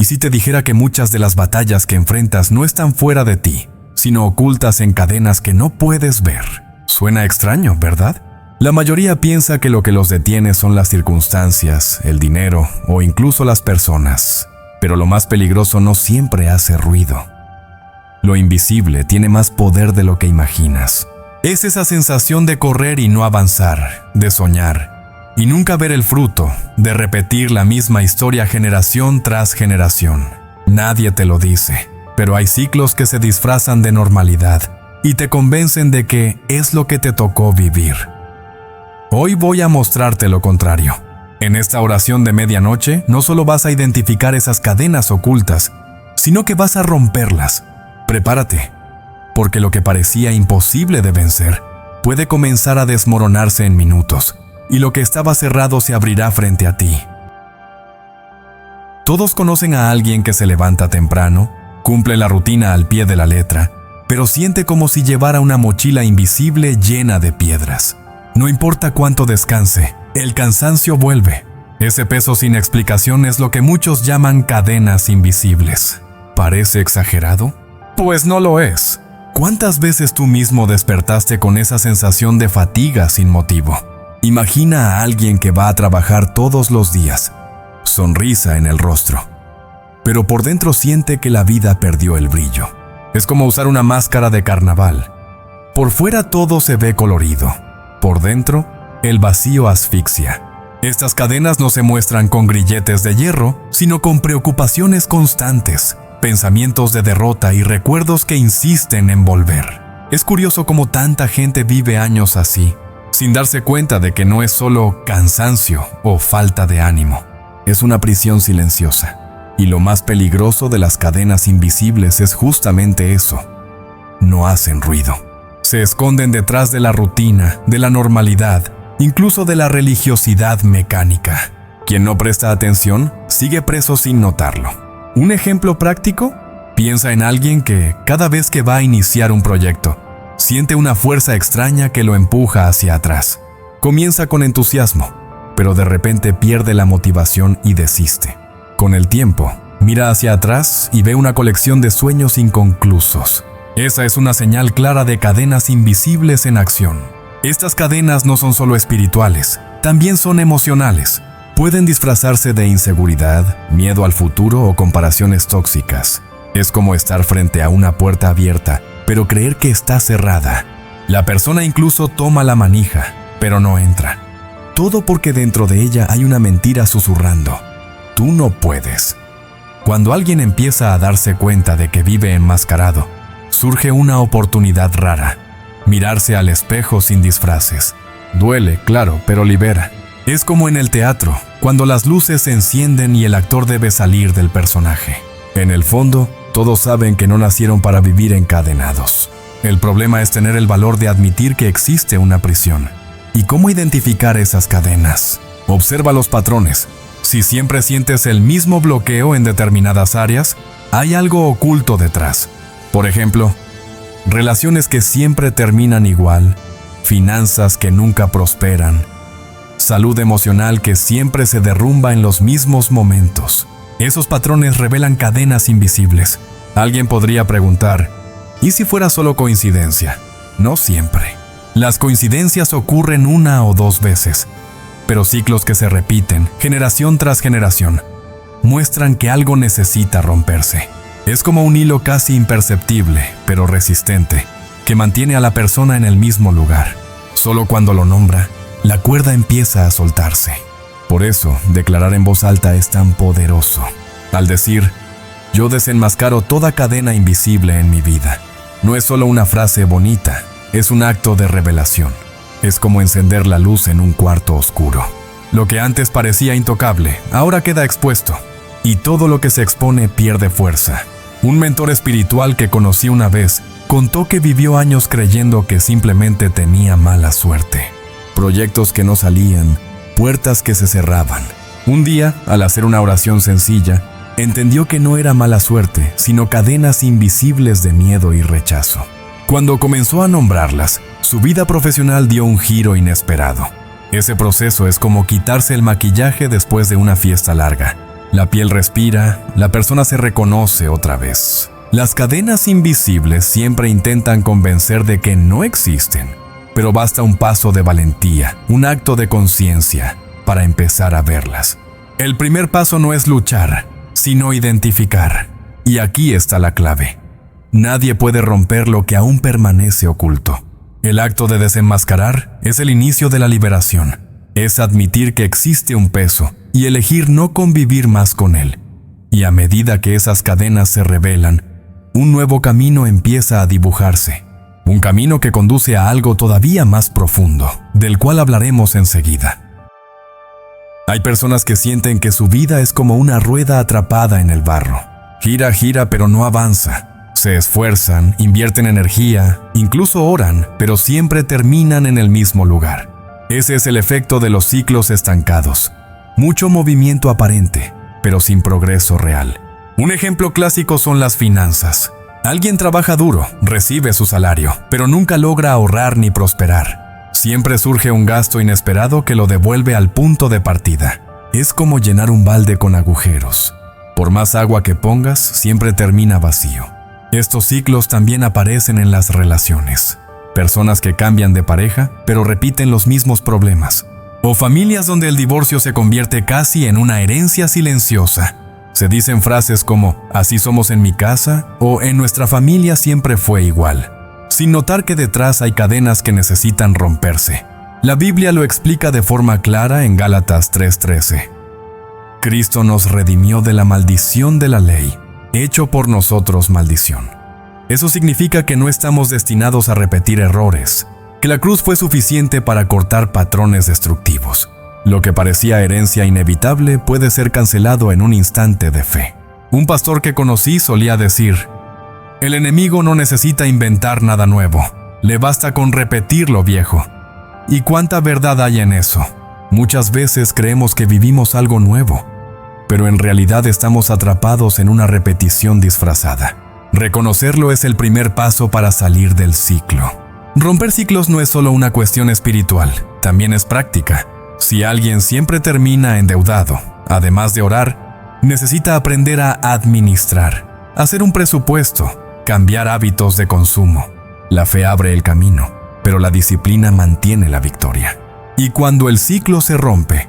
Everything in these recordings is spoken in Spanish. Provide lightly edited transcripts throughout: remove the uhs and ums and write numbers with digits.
si te dijera que muchas de las batallas que enfrentas no están fuera de ti, sino ocultas en cadenas que no puedes ver? Suena extraño, ¿verdad? La mayoría piensa que lo que los detiene son las circunstancias, el dinero o incluso las personas. Pero lo más peligroso no siempre hace ruido. Lo invisible tiene más poder de lo que imaginas. Es esa sensación de correr y no avanzar, de soñar y nunca ver el fruto, de repetir la misma historia generación tras generación. Nadie te lo dice, pero hay ciclos que se disfrazan de normalidad y te convencen de que es lo que te tocó vivir. Hoy voy a mostrarte lo contrario. En esta oración de medianoche no solo vas a identificar esas cadenas ocultas, sino que vas a romperlas. Prepárate, porque lo que parecía imposible de vencer puede comenzar a desmoronarse en minutos, y lo que estaba cerrado se abrirá frente a ti. Todos conocen a alguien que se levanta temprano, cumple la rutina al pie de la letra, pero siente como si llevara una mochila invisible llena de piedras. No importa cuánto descanse, el cansancio vuelve. Ese peso sin explicación es lo que muchos llaman cadenas invisibles. ¿Parece exagerado? Pues no lo es. ¿Cuántas veces tú mismo despertaste con esa sensación de fatiga sin motivo? Imagina a alguien que va a trabajar todos los días, sonrisa en el rostro, pero por dentro siente que la vida perdió el brillo. Es como usar una máscara de carnaval. Por fuera todo se ve colorido, por dentro el vacío asfixia. Estas cadenas no se muestran con grilletes de hierro, sino con preocupaciones constantes, pensamientos de derrota y recuerdos que insisten en volver. Es curioso cómo tanta gente vive años así, sin darse cuenta de que no es solo cansancio o falta de ánimo. Es una prisión silenciosa. Y lo más peligroso de las cadenas invisibles es justamente eso. No hacen ruido. Se esconden detrás de la rutina, de la normalidad, incluso de la religiosidad mecánica. Quien no presta atención sigue preso sin notarlo. ¿Un ejemplo práctico? Piensa en alguien que, cada vez que va a iniciar un proyecto, siente una fuerza extraña que lo empuja hacia atrás. Comienza con entusiasmo, pero de repente pierde la motivación y desiste. Con el tiempo, mira hacia atrás y ve una colección de sueños inconclusos. Esa es una señal clara de cadenas invisibles en acción. Estas cadenas no son solo espirituales, también son emocionales. Pueden disfrazarse de inseguridad, miedo al futuro o comparaciones tóxicas. Es como estar frente a una puerta abierta, pero creer que está cerrada. La persona incluso toma la manija, pero no entra. Todo porque dentro de ella hay una mentira susurrando. Tú no puedes. Cuando alguien empieza a darse cuenta de que vive enmascarado, surge una oportunidad rara. Mirarse al espejo sin disfraces. Duele, claro, pero libera. Es como en el teatro, cuando las luces se encienden y el actor debe salir del personaje. En el fondo, todos saben que no nacieron para vivir encadenados. El problema es tener el valor de admitir que existe una prisión. ¿Y cómo identificar esas cadenas? Observa los patrones. Si siempre sientes el mismo bloqueo en determinadas áreas, hay algo oculto detrás. Por ejemplo, relaciones que siempre terminan igual, finanzas que nunca prosperan, salud emocional que siempre se derrumba en los mismos momentos. Esos patrones revelan cadenas invisibles. Alguien podría preguntar, ¿y si fuera solo coincidencia? No siempre. Las coincidencias ocurren una o dos veces, pero ciclos que se repiten, generación tras generación, muestran que algo necesita romperse. Es como un hilo casi imperceptible, pero resistente, que mantiene a la persona en el mismo lugar. Solo cuando lo nombra, la cuerda empieza a soltarse. Por eso, declarar en voz alta es tan poderoso. Al decir, yo desenmascaro toda cadena invisible en mi vida, no es solo una frase bonita, es un acto de revelación. Es como encender la luz en un cuarto oscuro. Lo que antes parecía intocable, ahora queda expuesto, y todo lo que se expone pierde fuerza. Un mentor espiritual que conocí una vez contó que vivió años creyendo que simplemente tenía mala suerte. Proyectos que no salían, puertas que se cerraban. Un día, al hacer una oración sencilla, entendió que no era mala suerte, sino cadenas invisibles de miedo y rechazo. Cuando comenzó a nombrarlas, su vida profesional dio un giro inesperado. Ese proceso es como quitarse el maquillaje después de una fiesta larga. La piel respira, la persona se reconoce otra vez. Las cadenas invisibles siempre intentan convencer de que no existen, pero basta un paso de valentía, un acto de conciencia, para empezar a verlas. El primer paso no es luchar, sino identificar. Y aquí está la clave. Nadie puede romper lo que aún permanece oculto. El acto de desenmascarar es el inicio de la liberación. Es admitir que existe un peso y elegir no convivir más con él. Y a medida que esas cadenas se revelan, un nuevo camino empieza a dibujarse. Un camino que conduce a algo todavía más profundo, del cual hablaremos enseguida. Hay personas que sienten que su vida es como una rueda atrapada en el barro. Gira, gira, pero no avanza. Se esfuerzan, invierten energía, incluso oran, pero siempre terminan en el mismo lugar. Ese es el efecto de los ciclos estancados. Mucho movimiento aparente, pero sin progreso real. Un ejemplo clásico son las finanzas. Alguien trabaja duro, recibe su salario, pero nunca logra ahorrar ni prosperar. Siempre surge un gasto inesperado que lo devuelve al punto de partida. Es como llenar un balde con agujeros. Por más agua que pongas, siempre termina vacío. Estos ciclos también aparecen en las relaciones. Personas que cambian de pareja, pero repiten los mismos problemas. O familias donde el divorcio se convierte casi en una herencia silenciosa. Se dicen frases como, así somos en mi casa, o en nuestra familia siempre fue igual, sin notar que detrás hay cadenas que necesitan romperse. La Biblia lo explica de forma clara en Gálatas 3:13. Cristo nos redimió de la maldición de la ley, hecho por nosotros maldición. Eso significa que no estamos destinados a repetir errores, que la cruz fue suficiente para cortar patrones destructivos. Lo que parecía herencia inevitable puede ser cancelado en un instante de fe. Un pastor que conocí solía decir, el enemigo no necesita inventar nada nuevo, le basta con repetir lo viejo. ¿Y cuánta verdad hay en eso? Muchas veces creemos que vivimos algo nuevo, pero en realidad estamos atrapados en una repetición disfrazada. Reconocerlo es el primer paso para salir del ciclo. Romper ciclos no es solo una cuestión espiritual, también es práctica. Si alguien siempre termina endeudado, además de orar, necesita aprender a administrar, hacer un presupuesto, cambiar hábitos de consumo. La fe abre el camino, pero la disciplina mantiene la victoria. Y cuando el ciclo se rompe,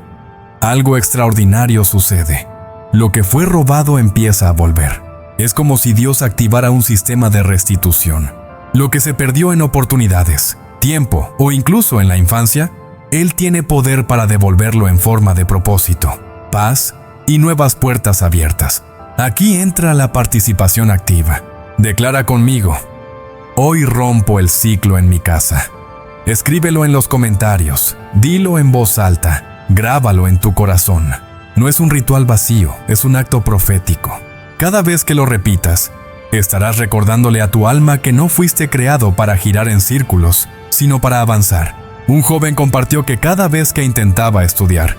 algo extraordinario sucede. Lo que fue robado empieza a volver. Es como si Dios activara un sistema de restitución. Lo que se perdió en oportunidades, tiempo o incluso en la infancia, Él tiene poder para devolverlo en forma de propósito, paz y nuevas puertas abiertas. Aquí entra la participación activa. Declara conmigo, hoy rompo el ciclo en mi casa. Escríbelo en los comentarios, dilo en voz alta, grábalo en tu corazón. No es un ritual vacío, es un acto profético. Cada vez que lo repitas, estarás recordándole a tu alma que no fuiste creado para girar en círculos, sino para avanzar. Un joven compartió que cada vez que intentaba estudiar,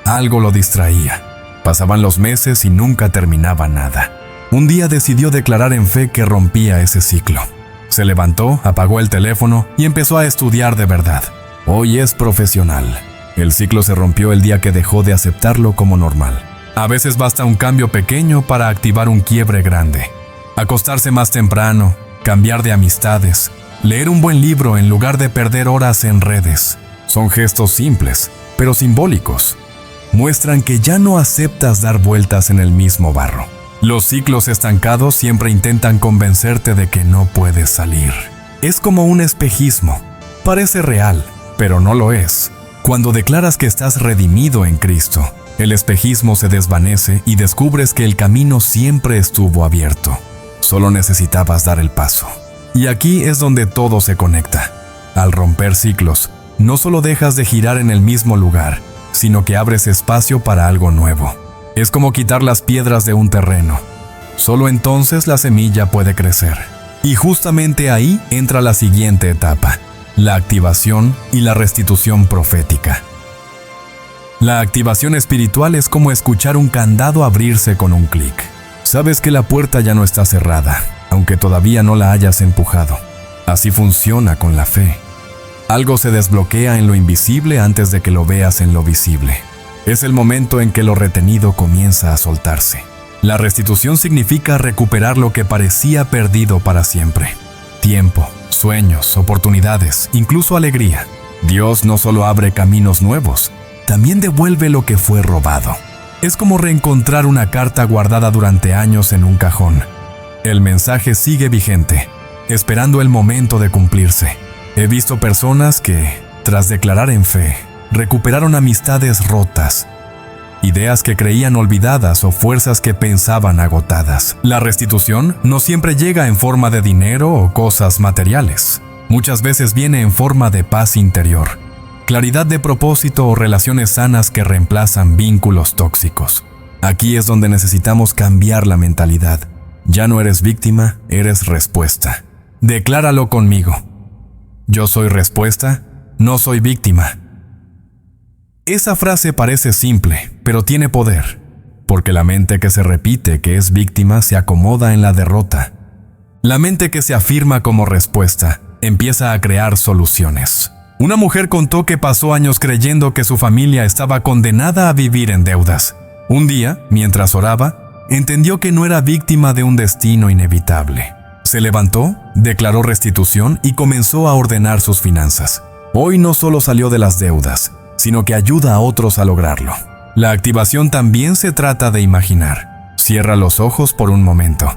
algo lo distraía. Pasaban los meses y nunca terminaba nada. Un día decidió declarar en fe que rompía ese ciclo. Se levantó, apagó el teléfono y empezó a estudiar de verdad. Hoy es profesional. El ciclo se rompió el día que dejó de aceptarlo como normal. A veces basta un cambio pequeño para activar un quiebre grande. Acostarse más temprano, cambiar de amistades, leer un buen libro en lugar de perder horas en redes. Son gestos simples, pero simbólicos. Muestran que ya no aceptas dar vueltas en el mismo barro. Los ciclos estancados siempre intentan convencerte de que no puedes salir. Es como un espejismo. Parece real, pero no lo es. Cuando declaras que estás redimido en Cristo, el espejismo se desvanece y descubres que el camino siempre estuvo abierto. Solo necesitabas dar el paso. Y aquí es donde todo se conecta. Al romper ciclos, no solo dejas de girar en el mismo lugar, sino que abres espacio para algo nuevo. Es como quitar las piedras de un terreno. Solo entonces la semilla puede crecer. Y justamente ahí entra la siguiente etapa, la activación y la restitución profética. La activación espiritual es como escuchar un candado abrirse con un clic. Sabes que la puerta ya no está cerrada, aunque todavía no la hayas empujado. Así funciona con la fe. Algo se desbloquea en lo invisible antes de que lo veas en lo visible. Es el momento en que lo retenido comienza a soltarse. La restitución significa recuperar lo que parecía perdido para siempre. Tiempo, sueños, oportunidades, incluso alegría. Dios no solo abre caminos nuevos, también devuelve lo que fue robado. Es como reencontrar una carta guardada durante años en un cajón. El mensaje sigue vigente, esperando el momento de cumplirse. He visto personas que, tras declarar en fe, recuperaron amistades rotas, ideas que creían olvidadas o fuerzas que pensaban agotadas. La restitución no siempre llega en forma de dinero o cosas materiales. Muchas veces viene en forma de paz interior, claridad de propósito o relaciones sanas que reemplazan vínculos tóxicos. Aquí es donde necesitamos cambiar la mentalidad. Ya no eres víctima, eres respuesta. Decláralo conmigo. Yo soy respuesta, no soy víctima. Esa frase parece simple, pero tiene poder, porque la mente que se repite que es víctima se acomoda en la derrota. La mente que se afirma como respuesta empieza a crear soluciones. Una mujer contó que pasó años creyendo que su familia estaba condenada a vivir en deudas. Un día, mientras oraba, entendió que no era víctima de un destino inevitable. Se levantó, declaró restitución y comenzó a ordenar sus finanzas. Hoy no solo salió de las deudas, sino que ayuda a otros a lograrlo. La activación también se trata de imaginar. Cierra los ojos por un momento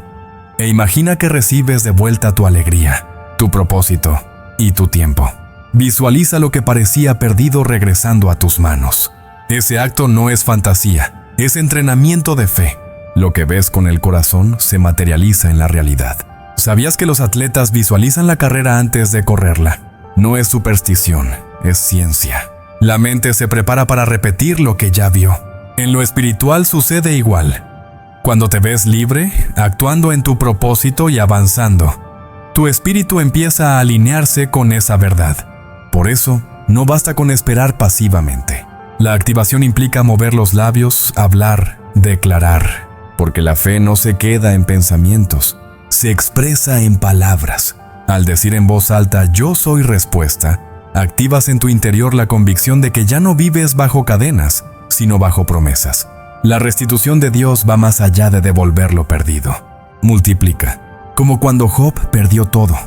e imagina que recibes de vuelta tu alegría, tu propósito y tu tiempo. Visualiza lo que parecía perdido regresando a tus manos. Ese acto no es fantasía, es entrenamiento de fe. Lo que ves con el corazón se materializa en la realidad. ¿Sabías que los atletas visualizan la carrera antes de correrla? No es superstición, es ciencia. La mente se prepara para repetir lo que ya vio. En lo espiritual sucede igual. Cuando te ves libre, actuando en tu propósito y avanzando, tu espíritu empieza a alinearse con esa verdad. Por eso, no basta con esperar pasivamente. La activación implica mover los labios, hablar, declarar, porque la fe no se queda en pensamientos, se expresa en palabras. Al decir en voz alta, yo soy respuesta, activas en tu interior la convicción de que ya no vives bajo cadenas, sino bajo promesas. La restitución de Dios va más allá de devolver lo perdido. Multiplica, como cuando Job perdió todo,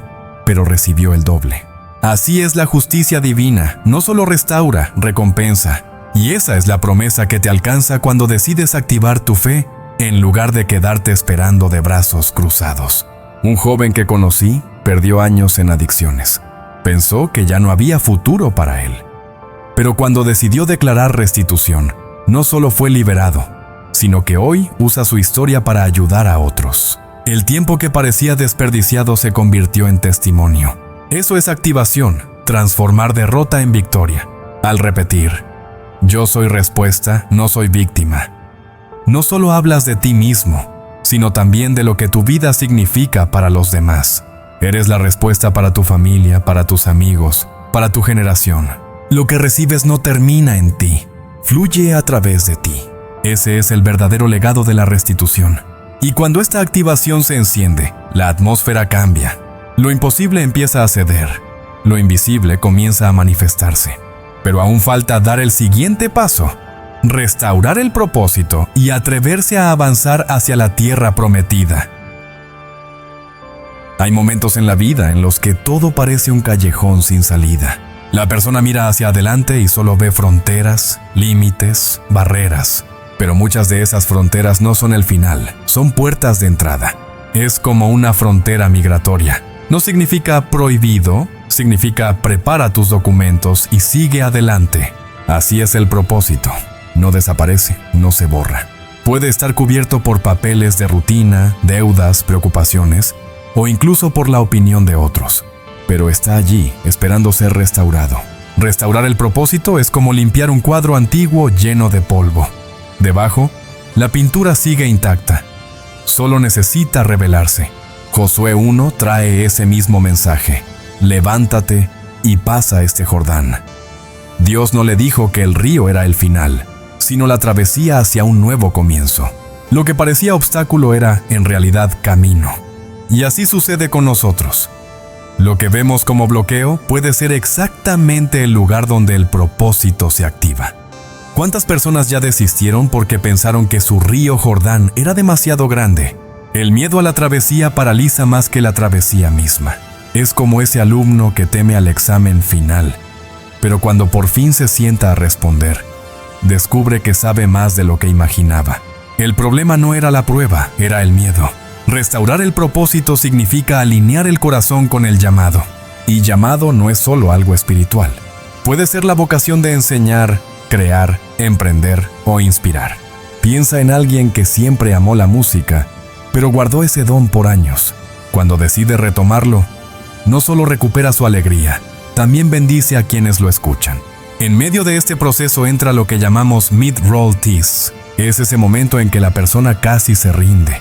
pero recibió el doble. Así es la justicia divina, no solo restaura, recompensa. Y esa es la promesa que te alcanza cuando decides activar tu fe, en lugar de quedarte esperando de brazos cruzados. Un joven que conocí perdió años en adicciones. Pensó que ya no había futuro para él. Pero cuando decidió declarar restitución, no solo fue liberado, sino que hoy usa su historia para ayudar a otros. El tiempo que parecía desperdiciado se convirtió en testimonio. Eso es activación, transformar derrota en victoria. Al repetir, yo soy respuesta, no soy víctima. No solo hablas de ti mismo, sino también de lo que tu vida significa para los demás. Eres la respuesta para tu familia, para tus amigos, para tu generación. Lo que recibes no termina en ti, fluye a través de ti. Ese es el verdadero legado de la restitución. Y cuando esta activación se enciende, la atmósfera cambia. Lo imposible empieza a ceder, lo invisible comienza a manifestarse. Pero aún falta dar el siguiente paso, restaurar el propósito y atreverse a avanzar hacia la tierra prometida. Hay momentos en la vida en los que todo parece un callejón sin salida. La persona mira hacia adelante y solo ve fronteras, límites, barreras. Pero muchas de esas fronteras no son el final, son puertas de entrada. Es como una frontera migratoria. No significa prohibido, significa prepara tus documentos y sigue adelante. Así es el propósito. No desaparece, no se borra. Puede estar cubierto por papeles de rutina, deudas, preocupaciones, o incluso por la opinión de otros. Pero está allí, esperando ser restaurado. Restaurar el propósito es como limpiar un cuadro antiguo lleno de polvo. Debajo, la pintura sigue intacta. Solo necesita revelarse. Josué 1 trae ese mismo mensaje. Levántate y pasa este Jordán. Dios no le dijo que el río era el final, sino la travesía hacia un nuevo comienzo. Lo que parecía obstáculo era, en realidad, camino. Y así sucede con nosotros. Lo que vemos como bloqueo puede ser exactamente el lugar donde el propósito se activa. ¿Cuántas personas ya desistieron porque pensaron que su río Jordán era demasiado grande? El miedo a la travesía paraliza más que la travesía misma. Es como ese alumno que teme al examen final, pero cuando por fin se sienta a responder, descubre que sabe más de lo que imaginaba. El problema no era la prueba, era el miedo. Restaurar el propósito significa alinear el corazón con el llamado. Y llamado no es solo algo espiritual. Puede ser la vocación de enseñar, crear, emprender o inspirar. Piensa en alguien que siempre amó la música, pero guardó ese don por años. Cuando decide retomarlo, no solo recupera su alegría, también bendice a quienes lo escuchan. En medio de este proceso entra lo que llamamos mid-roll tease. Es ese momento en que la persona casi se rinde,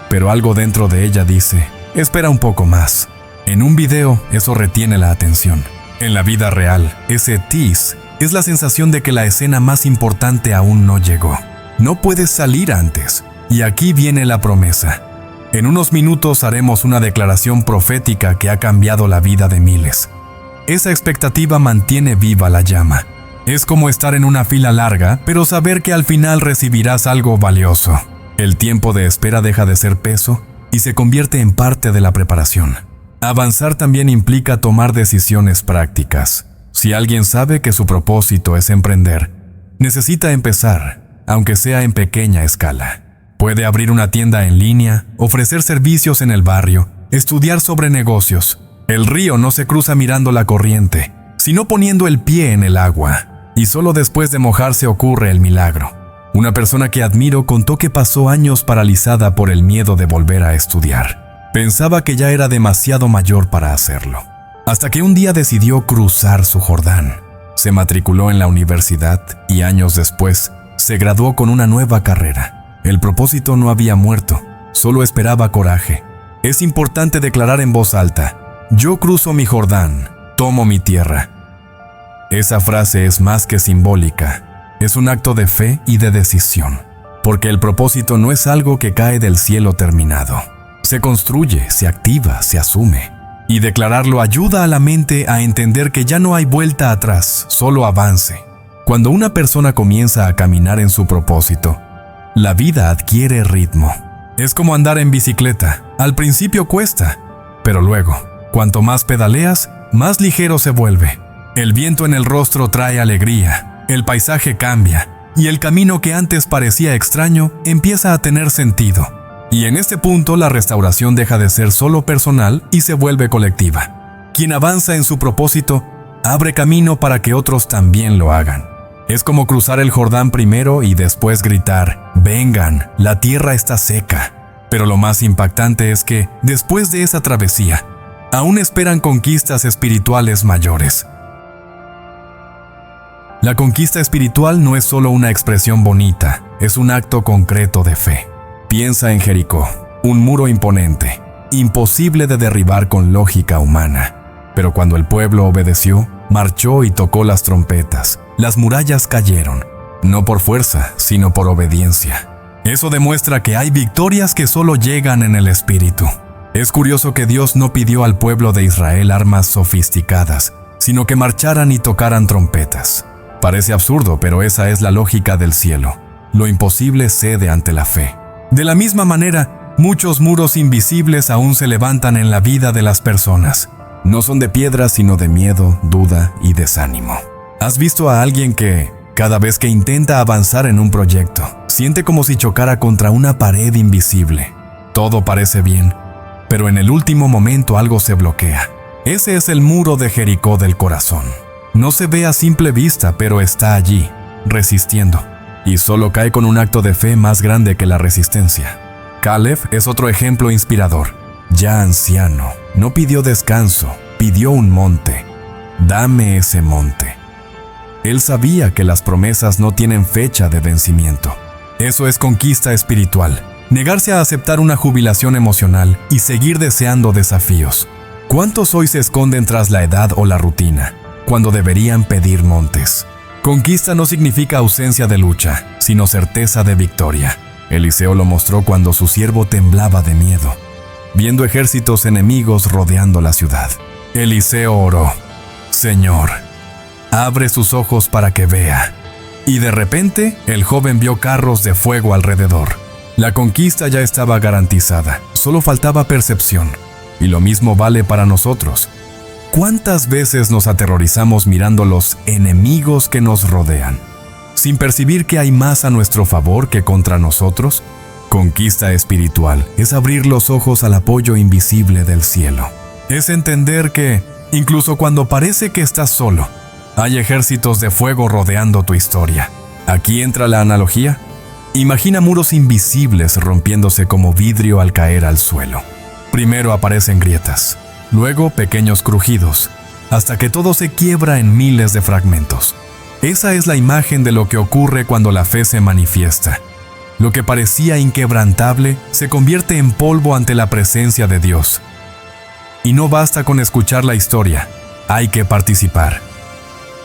pero algo dentro de ella dice, espera un poco más. En un video, eso retiene la atención. En la vida real, ese tease es la sensación de que la escena más importante aún no llegó. No puedes salir antes. Y aquí viene la promesa. En unos minutos haremos una declaración profética que ha cambiado la vida de miles. Esa expectativa mantiene viva la llama. Es como estar en una fila larga, pero saber que al final recibirás algo valioso. El tiempo de espera deja de ser peso y se convierte en parte de la preparación. Avanzar también implica tomar decisiones prácticas. Si alguien sabe que su propósito es emprender, necesita empezar, aunque sea en pequeña escala. Puede abrir una tienda en línea, ofrecer servicios en el barrio, estudiar sobre negocios. El río no se cruza mirando la corriente, sino poniendo el pie en el agua. Y solo después de mojarse ocurre el milagro. Una persona que admiro contó que pasó años paralizada por el miedo de volver a estudiar. Pensaba que ya era demasiado mayor para hacerlo. Hasta que un día decidió cruzar su Jordán. Se matriculó en la universidad y años después se graduó con una nueva carrera. El propósito no había muerto, solo esperaba coraje. Es importante declarar en voz alta, yo cruzo mi Jordán, tomo mi tierra. Esa frase es más que simbólica, es un acto de fe y de decisión, porque el propósito no es algo que cae del cielo terminado. Se construye, se activa, se asume. Y declararlo ayuda a la mente a entender que ya no hay vuelta atrás, solo avance. Cuando una persona comienza a caminar en su propósito, la vida adquiere ritmo. Es como andar en bicicleta. Al principio cuesta, pero luego, cuanto más pedaleas, más ligero se vuelve. El viento en el rostro trae alegría, el paisaje cambia, y el camino que antes parecía extraño empieza a tener sentido. Y en este punto la restauración deja de ser solo personal y se vuelve colectiva. Quien avanza en su propósito, abre camino para que otros también lo hagan. Es como cruzar el Jordán primero y después gritar, vengan, la tierra está seca. Pero lo más impactante es que, después de esa travesía, aún esperan conquistas espirituales mayores. La conquista espiritual no es solo una expresión bonita, es un acto concreto de fe. Piensa en Jericó, un muro imponente, imposible de derribar con lógica humana. Pero cuando el pueblo obedeció, marchó y tocó las trompetas, las murallas cayeron, no por fuerza, sino por obediencia. Eso demuestra que hay victorias que solo llegan en el Espíritu. Es curioso que Dios no pidió al pueblo de Israel armas sofisticadas, sino que marcharan y tocaran trompetas. Parece absurdo, pero esa es la lógica del cielo. Lo imposible cede ante la fe. De la misma manera, muchos muros invisibles aún se levantan en la vida de las personas. No son de piedra, sino de miedo, duda y desánimo. ¿Has visto a alguien que, cada vez que intenta avanzar en un proyecto, siente como si chocara contra una pared invisible? Todo parece bien, pero en el último momento algo se bloquea. Ese es el muro de Jericó del corazón. No se ve a simple vista, pero está allí, resistiendo. Y solo cae con un acto de fe más grande que la resistencia. Caleb es otro ejemplo inspirador. Ya anciano, no pidió descanso, pidió un monte. Dame ese monte. Él sabía que las promesas no tienen fecha de vencimiento. Eso es conquista espiritual. Negarse a aceptar una jubilación emocional y seguir deseando desafíos. ¿Cuántos hoy se esconden tras la edad o la rutina, cuando deberían pedir montes? Conquista no significa ausencia de lucha, sino certeza de victoria. Eliseo lo mostró cuando su siervo temblaba de miedo, viendo ejércitos enemigos rodeando la ciudad. Eliseo oró, Señor, abre sus ojos para que vea. Y de repente, el joven vio carros de fuego alrededor. La conquista ya estaba garantizada, solo faltaba percepción. Y lo mismo vale para nosotros. ¿Cuántas veces nos aterrorizamos mirando los enemigos que nos rodean, sin percibir que hay más a nuestro favor que contra nosotros? Conquista espiritual es abrir los ojos al apoyo invisible del cielo. Es entender que, incluso cuando parece que estás solo, hay ejércitos de fuego rodeando tu historia. Aquí entra la analogía. Imagina muros invisibles rompiéndose como vidrio al caer al suelo. Primero aparecen grietas, luego pequeños crujidos, hasta que todo se quiebra en miles de fragmentos. Esa es la imagen de lo que ocurre cuando la fe se manifiesta. Lo que parecía inquebrantable se convierte en polvo ante la presencia de Dios. Y no basta con escuchar la historia, hay que participar.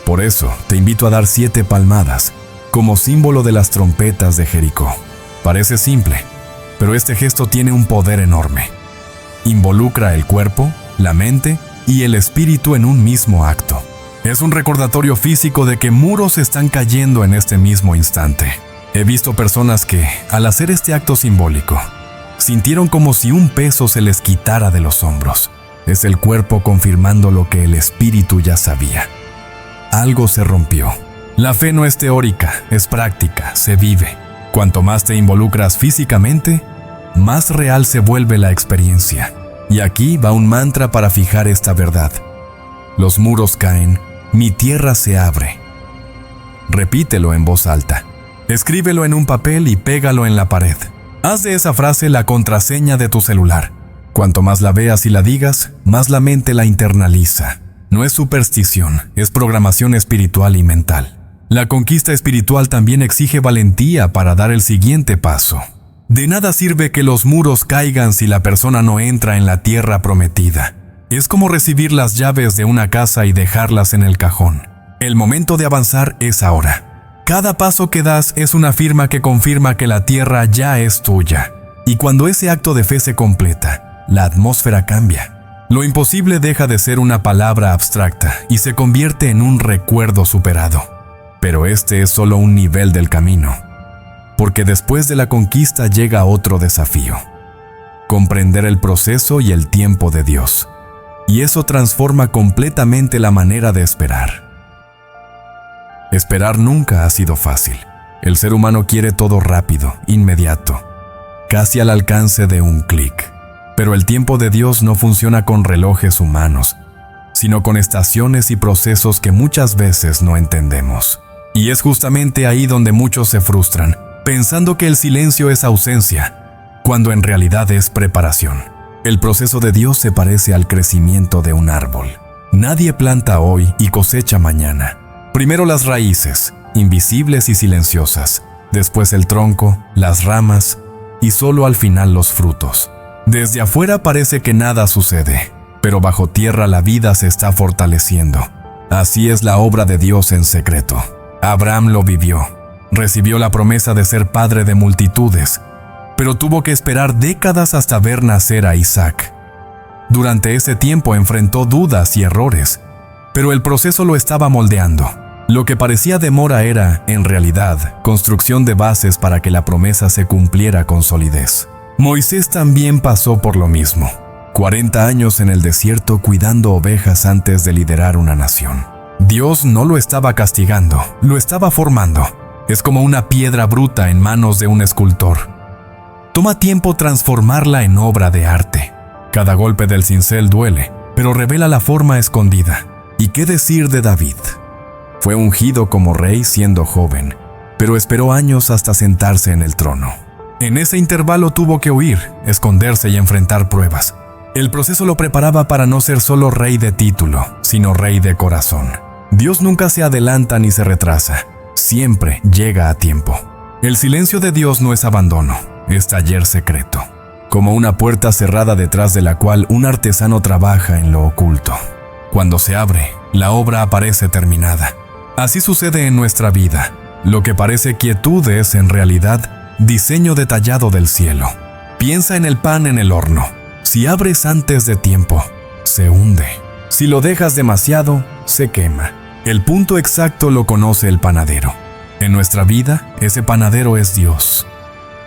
Por eso te invito a dar 7 palmadas, como símbolo de las trompetas de Jericó. Parece simple, pero este gesto tiene un poder enorme. Involucra el cuerpo, la mente y el espíritu en un mismo acto. Es un recordatorio físico de que muros están cayendo en este mismo instante. He visto personas que, al hacer este acto simbólico, sintieron como si un peso se les quitara de los hombros. Es el cuerpo confirmando lo que el espíritu ya sabía. Algo se rompió. La fe no es teórica, es práctica, se vive. Cuanto más te involucras físicamente, más real se vuelve la experiencia. Y aquí va un mantra para fijar esta verdad. Los muros caen, mi tierra se abre. Repítelo en voz alta. Escríbelo en un papel y pégalo en la pared. Haz de esa frase la contraseña de tu celular. Cuanto más la veas y la digas, más la mente la internaliza. No es superstición, es programación espiritual y mental. La conquista espiritual también exige valentía para dar el siguiente paso. De nada sirve que los muros caigan si la persona no entra en la tierra prometida. Es como recibir las llaves de una casa y dejarlas en el cajón. El momento de avanzar es ahora. Cada paso que das es una firma que confirma que la tierra ya es tuya. Y cuando ese acto de fe se completa, la atmósfera cambia. Lo imposible deja de ser una palabra abstracta y se convierte en un recuerdo superado. Pero este es solo un nivel del camino. Porque después de la conquista llega otro desafío. Comprender el proceso y el tiempo de Dios. Y eso transforma completamente la manera de esperar. Esperar nunca ha sido fácil. El ser humano quiere todo rápido, inmediato, casi al alcance de un clic. Pero el tiempo de Dios no funciona con relojes humanos, sino con estaciones y procesos que muchas veces no entendemos. Y es justamente ahí donde muchos se frustran, pensando que el silencio es ausencia, cuando en realidad es preparación. El proceso de Dios se parece al crecimiento de un árbol. Nadie planta hoy y cosecha mañana. Primero las raíces, invisibles y silenciosas, después el tronco, las ramas y solo al final los frutos. Desde afuera parece que nada sucede, pero bajo tierra la vida se está fortaleciendo. Así es la obra de Dios en secreto. Abraham lo vivió. Recibió la promesa de ser padre de multitudes, pero tuvo que esperar décadas hasta ver nacer a Isaac. Durante ese tiempo enfrentó dudas y errores, pero el proceso lo estaba moldeando. Lo que parecía demora era, en realidad, construcción de bases para que la promesa se cumpliera con solidez. Moisés también pasó por lo mismo. 40 años en el desierto cuidando ovejas antes de liderar una nación. Dios no lo estaba castigando, lo estaba formando. Es como una piedra bruta en manos de un escultor. Toma tiempo transformarla en obra de arte. Cada golpe del cincel duele, pero revela la forma escondida. ¿Y qué decir de David? Fue ungido como rey siendo joven, pero esperó años hasta sentarse en el trono. En ese intervalo tuvo que huir, esconderse y enfrentar pruebas. El proceso lo preparaba para no ser solo rey de título, sino rey de corazón. Dios nunca se adelanta ni se retrasa. Siempre llega a tiempo. El silencio de Dios no es abandono, es taller secreto. Como una puerta cerrada detrás de la cual un artesano trabaja en lo oculto. Cuando se abre, la obra aparece terminada. Así sucede en nuestra vida. Lo que parece quietud es, en realidad, diseño detallado del cielo. Piensa en el pan en el horno. Si abres antes de tiempo, se hunde. Si lo dejas demasiado, se quema. El punto exacto lo conoce el panadero. En nuestra vida, ese panadero es Dios.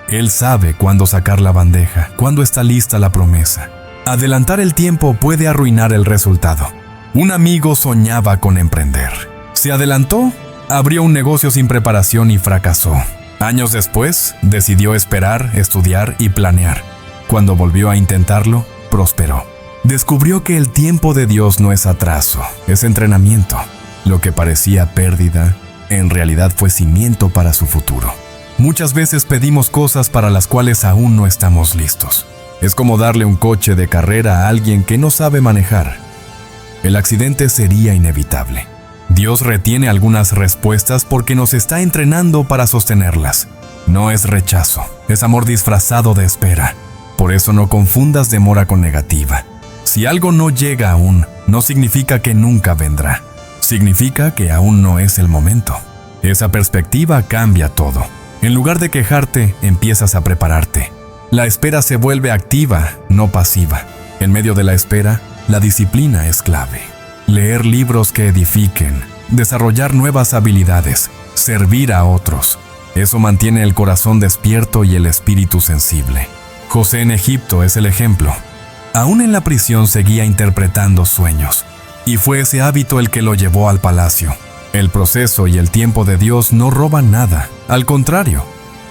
Él sabe cuándo sacar la bandeja, cuándo está lista la promesa. Adelantar el tiempo puede arruinar el resultado. Un amigo soñaba con emprender. Se adelantó, abrió un negocio sin preparación y fracasó. Años después, decidió esperar, estudiar y planear. Cuando volvió a intentarlo, prosperó. Descubrió que el tiempo de Dios no es atraso, es entrenamiento. Lo que parecía pérdida, en realidad fue cimiento para su futuro. Muchas veces pedimos cosas para las cuales aún no estamos listos. Es como darle un coche de carrera a alguien que no sabe manejar. El accidente sería inevitable. Dios retiene algunas respuestas porque nos está entrenando para sostenerlas. No es rechazo, es amor disfrazado de espera. Por eso no confundas demora con negativa. Si algo no llega aún, no significa que nunca vendrá. Significa que aún no es el momento. Esa perspectiva cambia todo. En lugar de quejarte, empiezas a prepararte. La espera se vuelve activa, no pasiva. En medio de la espera, la disciplina es clave. Leer libros que edifiquen, desarrollar nuevas habilidades, servir a otros. Eso mantiene el corazón despierto y el espíritu sensible. José en Egipto es el ejemplo. Aún en la prisión seguía interpretando sueños. Y fue ese hábito el que lo llevó al palacio. El proceso y el tiempo de Dios no roban nada. Al contrario,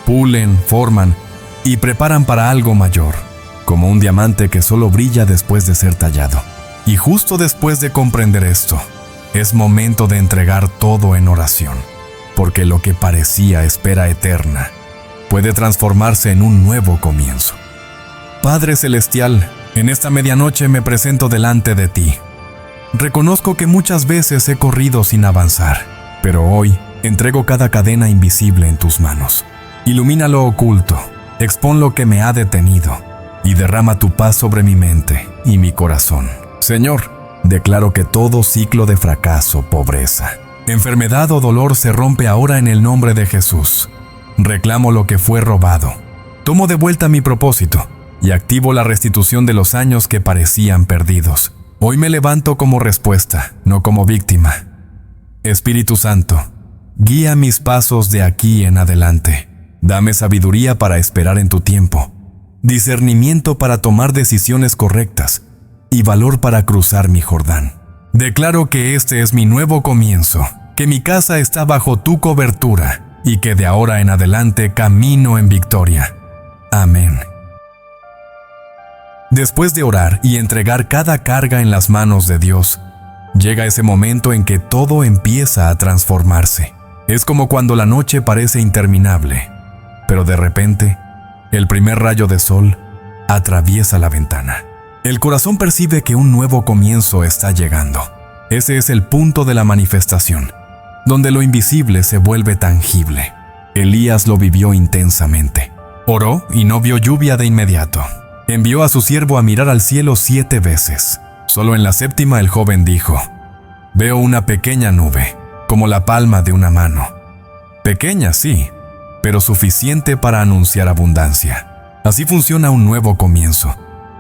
pulen, forman y preparan para algo mayor, como un diamante que solo brilla después de ser tallado. Y justo después de comprender esto, es momento de entregar todo en oración, porque lo que parecía espera eterna puede transformarse en un nuevo comienzo. Padre Celestial, en esta medianoche me presento delante de ti. Reconozco que muchas veces he corrido sin avanzar, pero hoy entrego cada cadena invisible en tus manos. Ilumina lo oculto, expón lo que me ha detenido y derrama tu paz sobre mi mente y mi corazón. Señor, declaro que todo ciclo de fracaso, pobreza, enfermedad o dolor se rompe ahora en el nombre de Jesús. Reclamo lo que fue robado. Tomo de vuelta mi propósito y activo la restitución de los años que parecían perdidos. Hoy me levanto como respuesta, no como víctima. Espíritu Santo, guía mis pasos de aquí en adelante. Dame sabiduría para esperar en tu tiempo, discernimiento para tomar decisiones correctas y valor para cruzar mi Jordán. Declaro que este es mi nuevo comienzo, que mi casa está bajo tu cobertura y que de ahora en adelante camino en victoria. Amén. Después de orar y entregar cada carga en las manos de Dios, llega ese momento en que todo empieza a transformarse. Es como cuando la noche parece interminable, pero de repente, el primer rayo de sol atraviesa la ventana. El corazón percibe que un nuevo comienzo está llegando. Ese es el punto de la manifestación, donde lo invisible se vuelve tangible. Elías lo vivió intensamente. Oró y no vio lluvia de inmediato. Envió a su siervo a mirar al cielo 7 veces. Solo en la 7ª el joven dijo: «Veo una pequeña nube, como la palma de una mano». Pequeña, sí, pero suficiente para anunciar abundancia. Así funciona un nuevo comienzo.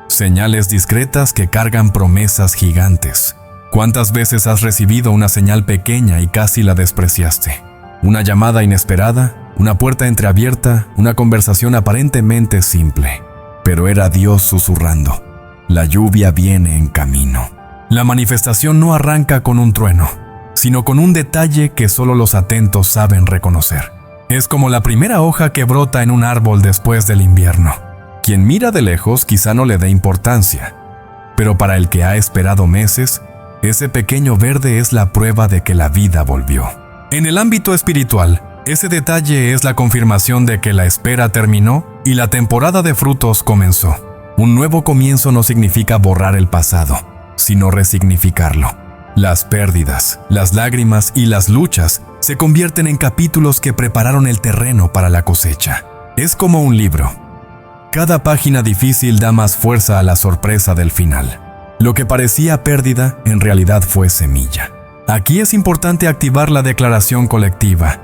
Señales discretas que cargan promesas gigantes. ¿Cuántas veces has recibido una señal pequeña y casi la despreciaste? Una llamada inesperada, una puerta entreabierta, una conversación aparentemente simple. Pero era Dios susurrando: la lluvia viene en camino. La manifestación no arranca con un trueno, sino con un detalle que solo los atentos saben reconocer. Es como la primera hoja que brota en un árbol después del invierno. Quien mira de lejos quizá no le dé importancia, pero para el que ha esperado meses, ese pequeño verde es la prueba de que la vida volvió. En el ámbito espiritual, ese detalle es la confirmación de que la espera terminó y la temporada de frutos comenzó. Un nuevo comienzo no significa borrar el pasado, sino resignificarlo. Las pérdidas, las lágrimas y las luchas se convierten en capítulos que prepararon el terreno para la cosecha. Es como un libro. Cada página difícil da más fuerza a la sorpresa del final. Lo que parecía pérdida, en realidad fue semilla. Aquí es importante activar la declaración colectiva.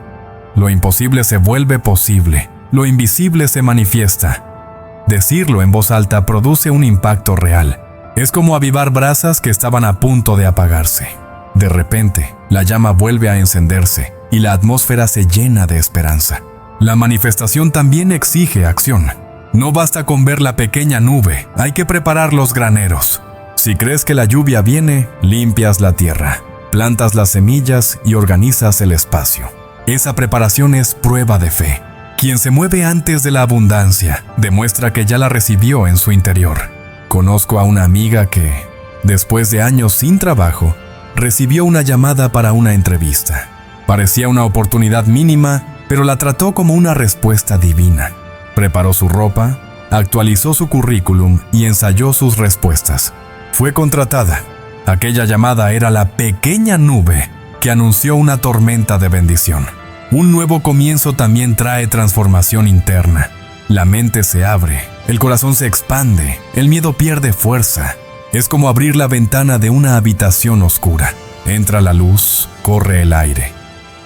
Lo imposible se vuelve posible, lo invisible se manifiesta. Decirlo en voz alta produce un impacto real. Es como avivar brasas que estaban a punto de apagarse. De repente, la llama vuelve a encenderse y la atmósfera se llena de esperanza. La manifestación también exige acción. No basta con ver la pequeña nube, hay que preparar los graneros. Si crees que la lluvia viene, limpias la tierra, plantas las semillas y organizas el espacio. Esa preparación es prueba de fe. Quien se mueve antes de la abundancia demuestra que ya la recibió en su interior. Conozco a una amiga que, después de años sin trabajo, recibió una llamada para una entrevista. Parecía una oportunidad mínima, pero la trató como una respuesta divina. Preparó su ropa, actualizó su currículum y ensayó sus respuestas. Fue contratada. Aquella llamada era la pequeña nube que anunció una tormenta de bendición. Un nuevo comienzo también trae transformación interna. La mente se abre, el corazón se expande, el miedo pierde fuerza. Es como abrir la ventana de una habitación oscura. Entra la luz, corre el aire.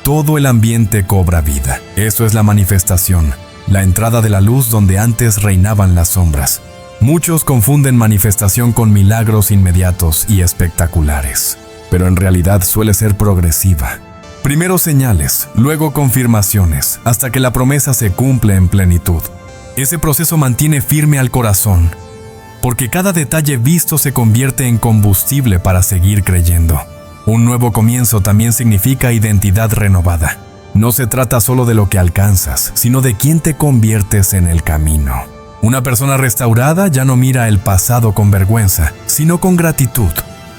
Todo el ambiente cobra vida. Eso es la manifestación, la entrada de la luz donde antes reinaban las sombras. Muchos confunden manifestación con milagros inmediatos y espectaculares, pero en realidad suele ser progresiva. Primero señales, luego confirmaciones, hasta que la promesa se cumple en plenitud. Ese proceso mantiene firme al corazón, porque cada detalle visto se convierte en combustible para seguir creyendo. Un nuevo comienzo también significa identidad renovada. No se trata solo de lo que alcanzas, sino de quién te conviertes en el camino. Una persona restaurada ya no mira el pasado con vergüenza, sino con gratitud.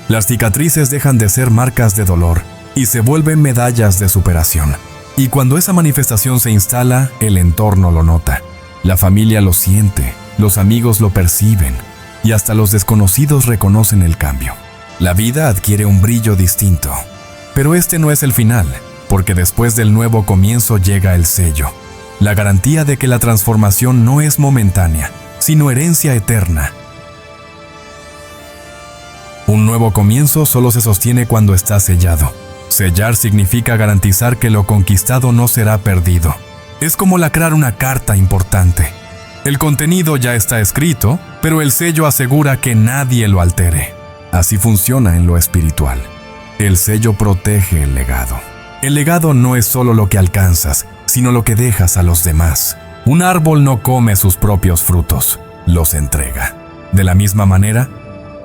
Las cicatrices dejan de ser marcas de dolor y se vuelven medallas de superación. Y cuando esa manifestación se instala, el entorno lo nota. La familia lo siente, los amigos lo perciben y hasta los desconocidos reconocen el cambio. La vida adquiere un brillo distinto. Pero este no es el final, porque después del nuevo comienzo llega el sello. La garantía de que la transformación no es momentánea, sino herencia eterna. Un nuevo comienzo solo se sostiene cuando está sellado. Sellar significa garantizar que lo conquistado no será perdido. Es como lacrar una carta importante. El contenido ya está escrito, pero el sello asegura que nadie lo altere. Así funciona en lo espiritual. El sello protege el legado. El legado no es solo lo que alcanzas, sino lo que dejas a los demás. Un árbol no come sus propios frutos, los entrega. De la misma manera,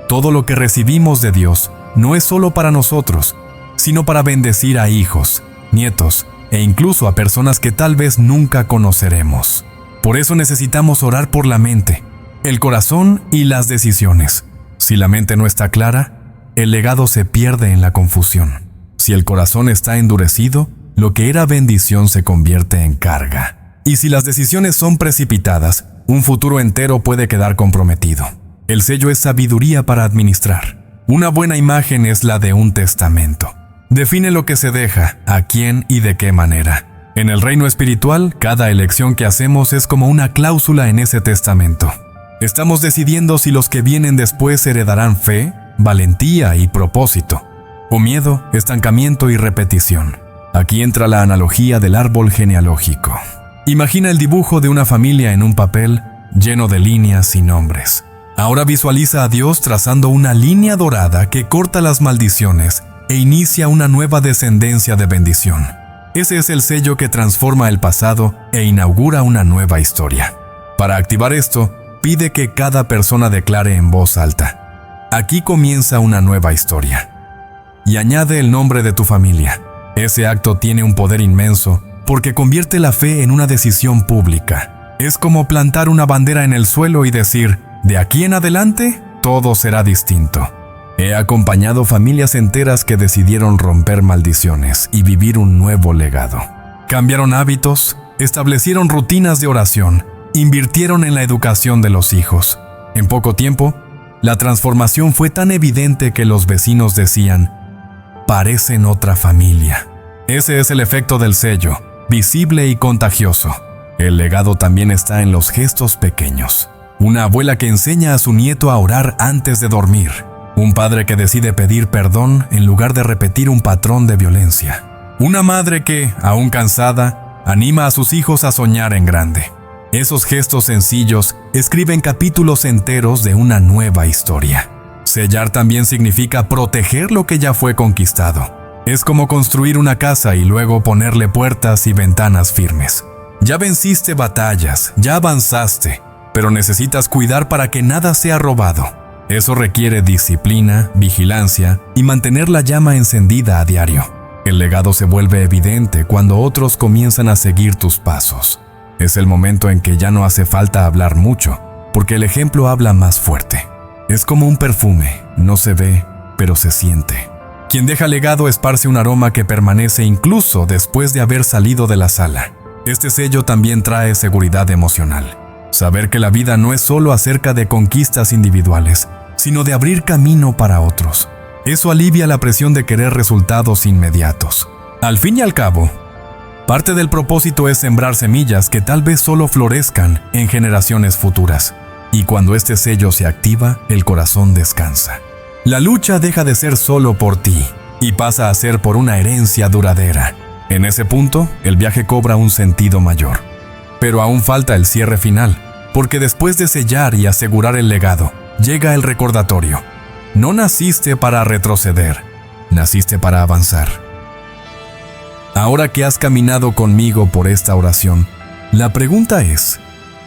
todo lo que recibimos de Dios no es solo para nosotros, sino para bendecir a hijos, nietos e incluso a personas que tal vez nunca conoceremos. Por eso necesitamos orar por la mente, el corazón y las decisiones. Si la mente no está clara, el legado se pierde en la confusión. Si el corazón está endurecido, lo que era bendición se convierte en carga. Y si las decisiones son precipitadas, un futuro entero puede quedar comprometido. El sello es sabiduría para administrar. Una buena imagen es la de un testamento. Define lo que se deja, a quién y de qué manera. En el reino espiritual, cada elección que hacemos es como una cláusula en ese testamento. Estamos decidiendo si los que vienen después heredarán fe, valentía y propósito, o miedo, estancamiento y repetición. Aquí entra la analogía del árbol genealógico. Imagina el dibujo de una familia en un papel lleno de líneas y nombres. Ahora visualiza a Dios trazando una línea dorada que corta las maldiciones e inicia una nueva descendencia de bendición. Ese es el sello que transforma el pasado e inaugura una nueva historia. Para activar esto, pide que cada persona declare en voz alta: aquí comienza una nueva historia. Y añade el nombre de tu familia. Ese acto tiene un poder inmenso porque convierte la fe en una decisión pública. Es como plantar una bandera en el suelo y decir: de aquí en adelante, todo será distinto. He acompañado familias enteras que decidieron romper maldiciones y vivir un nuevo legado. Cambiaron hábitos, establecieron rutinas de oración, invirtieron en la educación de los hijos. En poco tiempo, la transformación fue tan evidente que los vecinos decían: parecen otra familia. Ese es el efecto del sello, visible y contagioso. El legado también está en los gestos pequeños. Una abuela que enseña a su nieto a orar antes de dormir. Un padre que decide pedir perdón en lugar de repetir un patrón de violencia. Una madre que, aún cansada, anima a sus hijos a soñar en grande. Esos gestos sencillos escriben capítulos enteros de una nueva historia. Sellar también significa proteger lo que ya fue conquistado. Es como construir una casa y luego ponerle puertas y ventanas firmes. Ya venciste batallas, ya avanzaste, pero necesitas cuidar para que nada sea robado. Eso requiere disciplina, vigilancia y mantener la llama encendida a diario. El legado se vuelve evidente cuando otros comienzan a seguir tus pasos. Es el momento en que ya no hace falta hablar mucho, porque el ejemplo habla más fuerte. Es como un perfume, no se ve, pero se siente. Quien deja legado esparce un aroma que permanece incluso después de haber salido de la sala. Este sello también trae seguridad emocional. Saber que la vida no es solo acerca de conquistas individuales, sino de abrir camino para otros. Eso alivia la presión de querer resultados inmediatos. Al fin y al cabo, parte del propósito es sembrar semillas que tal vez solo florezcan en generaciones futuras. Y cuando este sello se activa, el corazón descansa. La lucha deja de ser solo por ti y pasa a ser por una herencia duradera. En ese punto, el viaje cobra un sentido mayor. Pero aún falta el cierre final, porque después de sellar y asegurar el legado, llega el recordatorio. No naciste para retroceder, naciste para avanzar. Ahora que has caminado conmigo por esta oración, la pregunta es,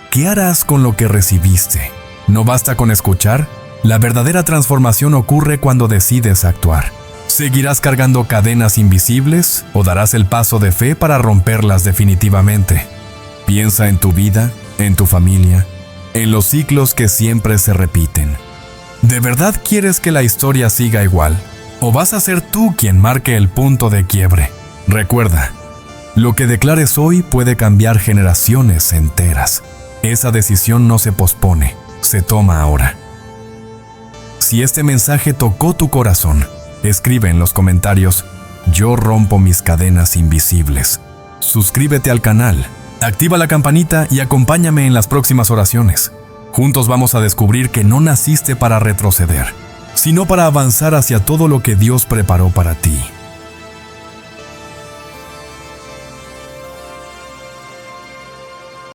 ¿qué harás con lo que recibiste? ¿No basta con escuchar? La verdadera transformación ocurre cuando decides actuar. ¿Seguirás cargando cadenas invisibles o darás el paso de fe para romperlas definitivamente? Piensa en tu vida, en tu familia, en los ciclos que siempre se repiten. ¿De verdad quieres que la historia siga igual? ¿O vas a ser tú quien marque el punto de quiebre? Recuerda, lo que declares hoy puede cambiar generaciones enteras. Esa decisión no se pospone, se toma ahora. Si este mensaje tocó tu corazón, escribe en los comentarios, yo rompo mis cadenas invisibles. Suscríbete al canal, activa la campanita y acompáñame en las próximas oraciones. Juntos vamos a descubrir que no naciste para retroceder, sino para avanzar hacia todo lo que Dios preparó para ti.